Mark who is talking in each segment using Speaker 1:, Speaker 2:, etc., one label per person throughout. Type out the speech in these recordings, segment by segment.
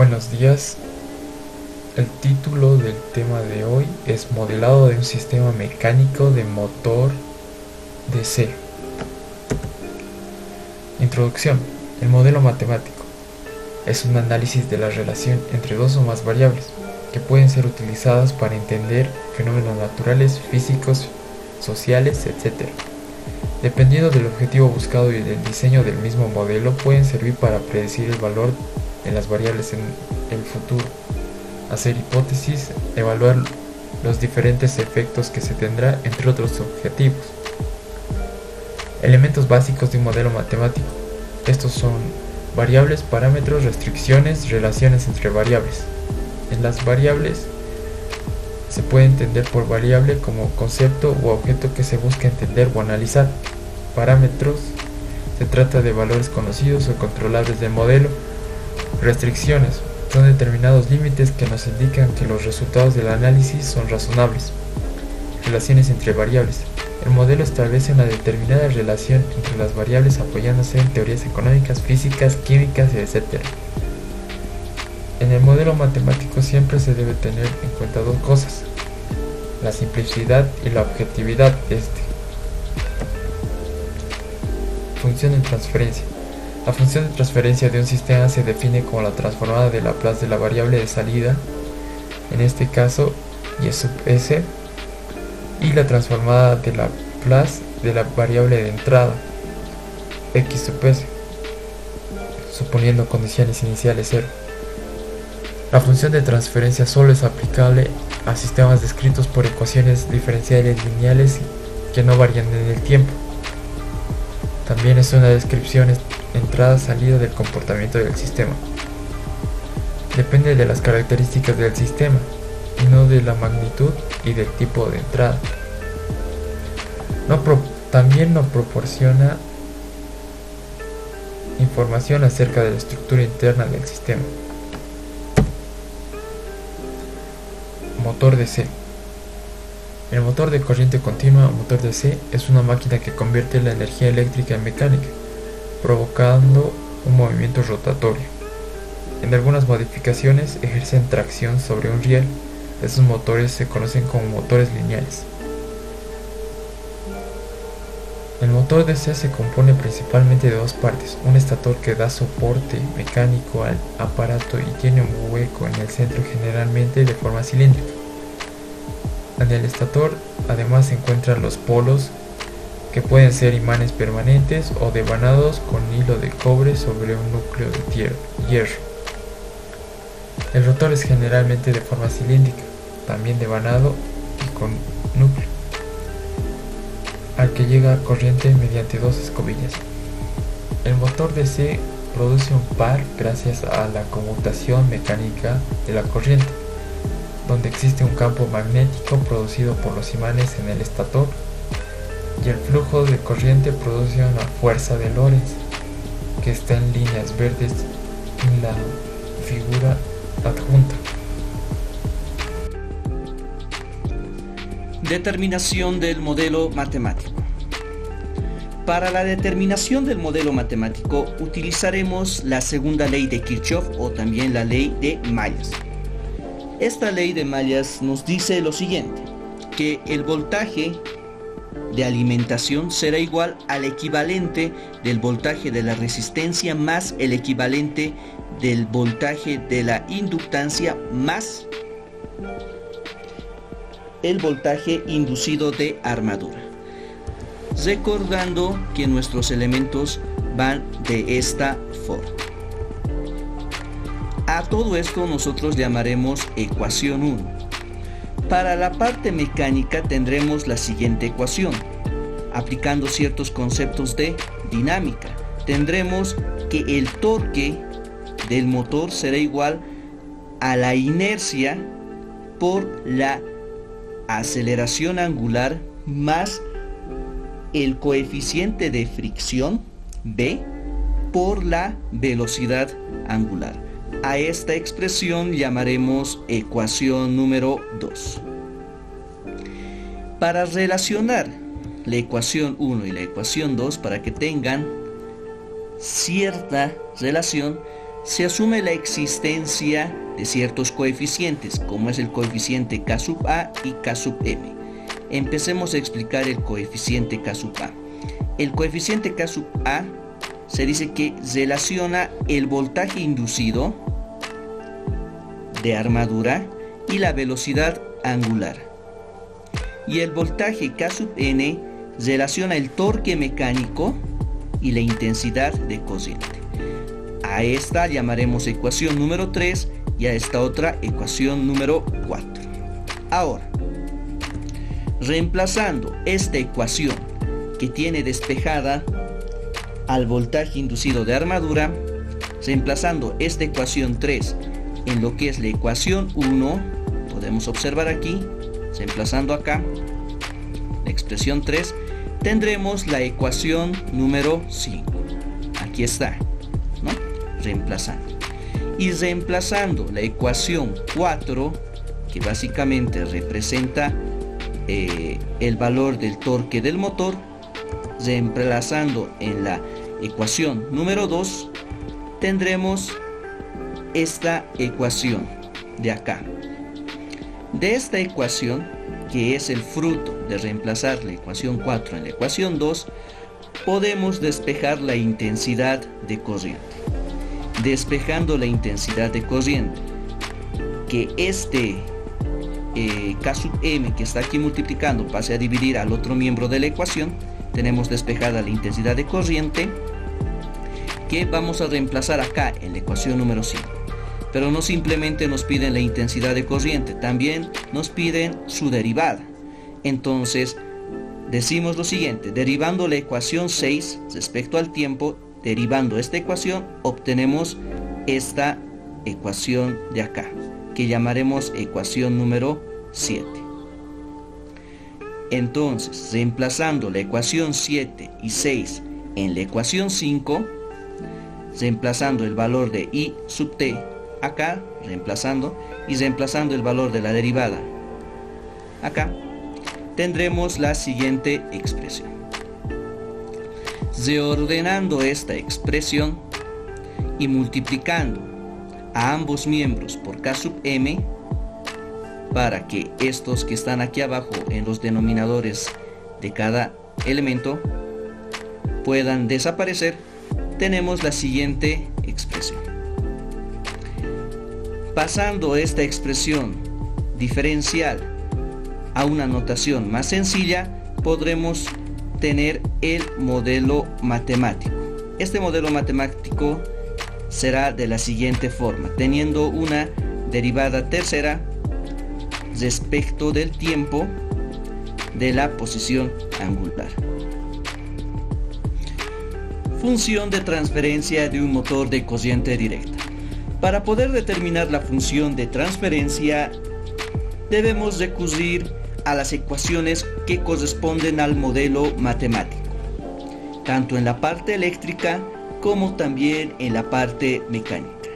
Speaker 1: Buenos días. El título del tema de hoy es Modelado de un sistema mecánico de motor DC. Introducción. El modelo matemático es un análisis de la relación entre dos o más variables que pueden ser utilizadas para entender fenómenos naturales, físicos, sociales, etc. Dependiendo del objetivo buscado y del diseño del mismo modelo, pueden servir para predecir el valor de las variables en el futuro, hacer hipótesis, evaluar los diferentes efectos que se tendrá, entre otros objetivos. Elementos básicos de un modelo matemático. Estos son variables, parámetros, restricciones, relaciones entre variables. En las variables se puede entender por variable como concepto u objeto que se busca entender o analizar. Parámetros, se trata de valores conocidos o controlables del modelo. Restricciones, son determinados límites que nos indican que los resultados del análisis son razonables. Relaciones entre variables. El modelo establece una determinada relación entre las variables apoyándose en teorías económicas, físicas, químicas, etc. En el modelo matemático siempre se debe tener en cuenta dos cosas: la simplicidad y la objetividad de este. Función de transferencia. La función de transferencia de un sistema se define como la transformada de Laplace de la variable de salida, en este caso y sub s, y la transformada de Laplace de la variable de entrada, x sub s, suponiendo condiciones iniciales 0. La función de transferencia solo es aplicable a sistemas descritos por ecuaciones diferenciales lineales que no varían en el tiempo. También es una descripción entrada-salida del comportamiento del sistema. Depende de las características del sistema y no de la magnitud y del tipo de entrada. También no proporciona información acerca de la estructura interna del sistema. Motor DC. El motor de corriente continua o motor DC es una máquina que convierte la energía eléctrica en mecánica, provocando un movimiento rotatorio. En algunas modificaciones ejercen tracción sobre un riel. Esos motores se conocen como motores lineales. El motor DC se compone principalmente de dos partes: un estator que da soporte mecánico al aparato y tiene un hueco en el centro, generalmente de forma cilíndrica. En el estator además se encuentran los polos, que pueden ser imanes permanentes o devanados con hilo de cobre sobre un núcleo de hierro. El rotor es generalmente de forma cilíndrica, también devanado y con núcleo, al que llega corriente mediante dos escobillas. El motor DC produce un par gracias a la conmutación mecánica de la corriente, donde existe un campo magnético producido por los imanes en el estator, y el flujo de corriente produce una fuerza de Lorentz, que está en líneas verdes en la figura adjunta.
Speaker 2: Determinación del modelo matemático. Para la determinación del modelo matemático utilizaremos la segunda ley de Kirchhoff, o también la ley de Mallas. Esta ley de Mallas nos dice lo siguiente: que el voltaje de alimentación será igual al equivalente del voltaje de la resistencia más el equivalente del voltaje de la inductancia más el voltaje inducido de armadura. Recordando que nuestros elementos van de esta forma. A todo esto nosotros llamaremos ecuación 1. Para la parte mecánica tendremos la siguiente ecuación. Aplicando ciertos conceptos de dinámica, tendremos que el torque del motor será igual a la inercia por la aceleración angular más el coeficiente de fricción B por la velocidad angular. A esta expresión llamaremos ecuación número 2. Para relacionar la ecuación 1 y la ecuación 2, para que tengan cierta relación, se asume la existencia de ciertos coeficientes, como es el coeficiente K sub A y K sub M. Empecemos a explicar el coeficiente K sub A. El coeficiente K sub A se dice que relaciona el voltaje inducido de armadura y la velocidad angular. Y el voltaje K sub N relaciona el torque mecánico y la intensidad de corriente. A esta llamaremos ecuación número 3 y a esta otra ecuación número 4. Ahora, reemplazando esta ecuación que tiene despejada al voltaje inducido de armadura, reemplazando esta ecuación 3 en lo que es la ecuación 1, podemos observar aquí, reemplazando acá la expresión 3, tendremos la ecuación número 5. Aquí está, ¿no? Reemplazando. Y reemplazando la ecuación 4, que básicamente representa el valor del torque del motor, reemplazando en la ecuación número 2, tendremos esta ecuación de acá. De esta ecuación, que es el fruto de reemplazar la ecuación 4 en la ecuación 2, podemos despejar la intensidad de corriente. Despejando la intensidad de corriente, que este K sub M que está aquí multiplicando pase a dividir al otro miembro de la ecuación, tenemos despejada la intensidad de corriente, que vamos a reemplazar acá en la ecuación número 5. Pero no simplemente nos piden la intensidad de corriente, también nos piden su derivada. Entonces decimos lo siguiente: derivando la ecuación 6 respecto al tiempo, derivando esta ecuación, obtenemos esta ecuación de acá, que llamaremos ecuación número 7. Entonces, reemplazando la ecuación 7 y 6 en la ecuación 5, reemplazando el valor de I sub t acá, reemplazando el valor de la derivada acá, tendremos la siguiente expresión. Reordenando esta expresión y multiplicando a ambos miembros por K sub M, para que estos que están aquí abajo en los denominadores de cada elemento puedan desaparecer, tenemos la siguiente expresión. Pasando esta expresión diferencial a una notación más sencilla, podremos tener el modelo matemático. Este modelo matemático será de la siguiente forma, teniendo una derivada tercera respecto del tiempo de la posición angular. Función de transferencia de un motor de corriente directa. Para poder determinar la función de transferencia, debemos recurrir a las ecuaciones que corresponden al modelo matemático, tanto en la parte eléctrica como también en la parte mecánica.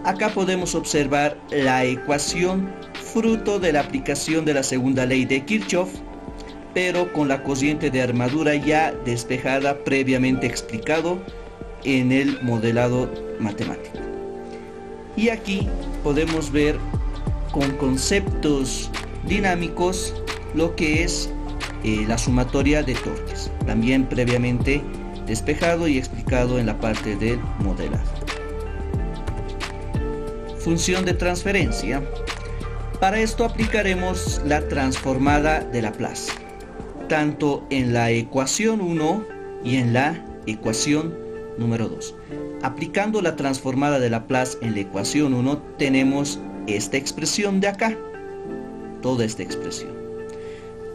Speaker 2: Acá podemos observar la ecuación fruto de la aplicación de la segunda ley de Kirchhoff, pero con la corriente de armadura ya despejada previamente explicado en el modelado matemático. Y aquí podemos ver con conceptos dinámicos lo que es la sumatoria de torques, también previamente despejado y explicado en la parte del modelado. Función de transferencia. Para esto aplicaremos la transformada de Laplace, tanto en la ecuación 1 y en la ecuación número 2. Aplicando la transformada de Laplace en la ecuación 1, tenemos esta expresión de acá, toda esta expresión.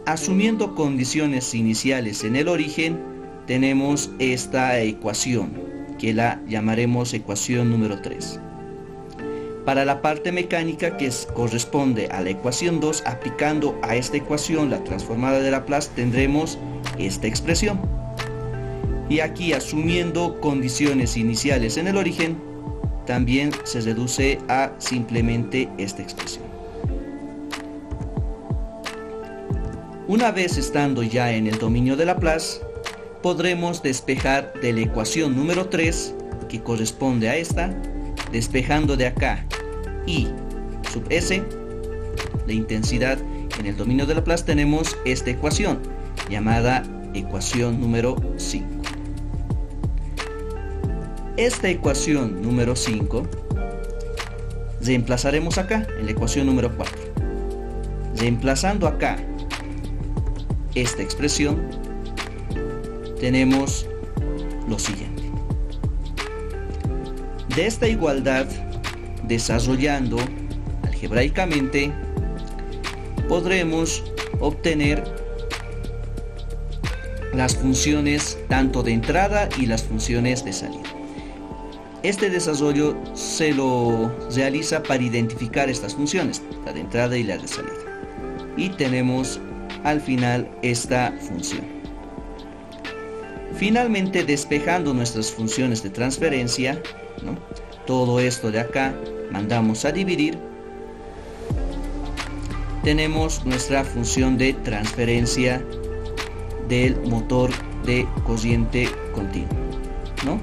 Speaker 2: Asumiendo condiciones iniciales en el origen, tenemos esta ecuación, que la llamaremos ecuación número 3. Para la parte mecánica, que corresponde a la ecuación 2, aplicando a esta ecuación la transformada de Laplace, tendremos esta expresión. Y aquí, asumiendo condiciones iniciales en el origen, también se reduce a simplemente esta expresión. Una vez estando ya en el dominio de Laplace, podremos despejar de la ecuación número 3, que corresponde a esta, Despejando de acá I sub S, de intensidad en el dominio de Laplace, tenemos esta ecuación llamada ecuación número 5. Esta ecuación número 5 reemplazaremos acá en la ecuación número 4. Reemplazando acá esta expresión, tenemos lo siguiente. De esta igualdad, desarrollando algebraicamente, podremos obtener las funciones tanto de entrada y las funciones de salida. Este desarrollo se lo realiza para identificar estas funciones, la de entrada y la de salida. Y tenemos al final esta función. Finalmente, despejando nuestras funciones de transferencia, ¿no? Todo esto de acá mandamos a dividir. Tenemos nuestra función de transferencia del motor de corriente continua, ¿no?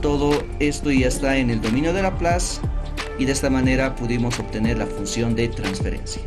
Speaker 2: Todo esto ya está en el dominio de Laplace y de esta manera pudimos obtener la función de transferencia.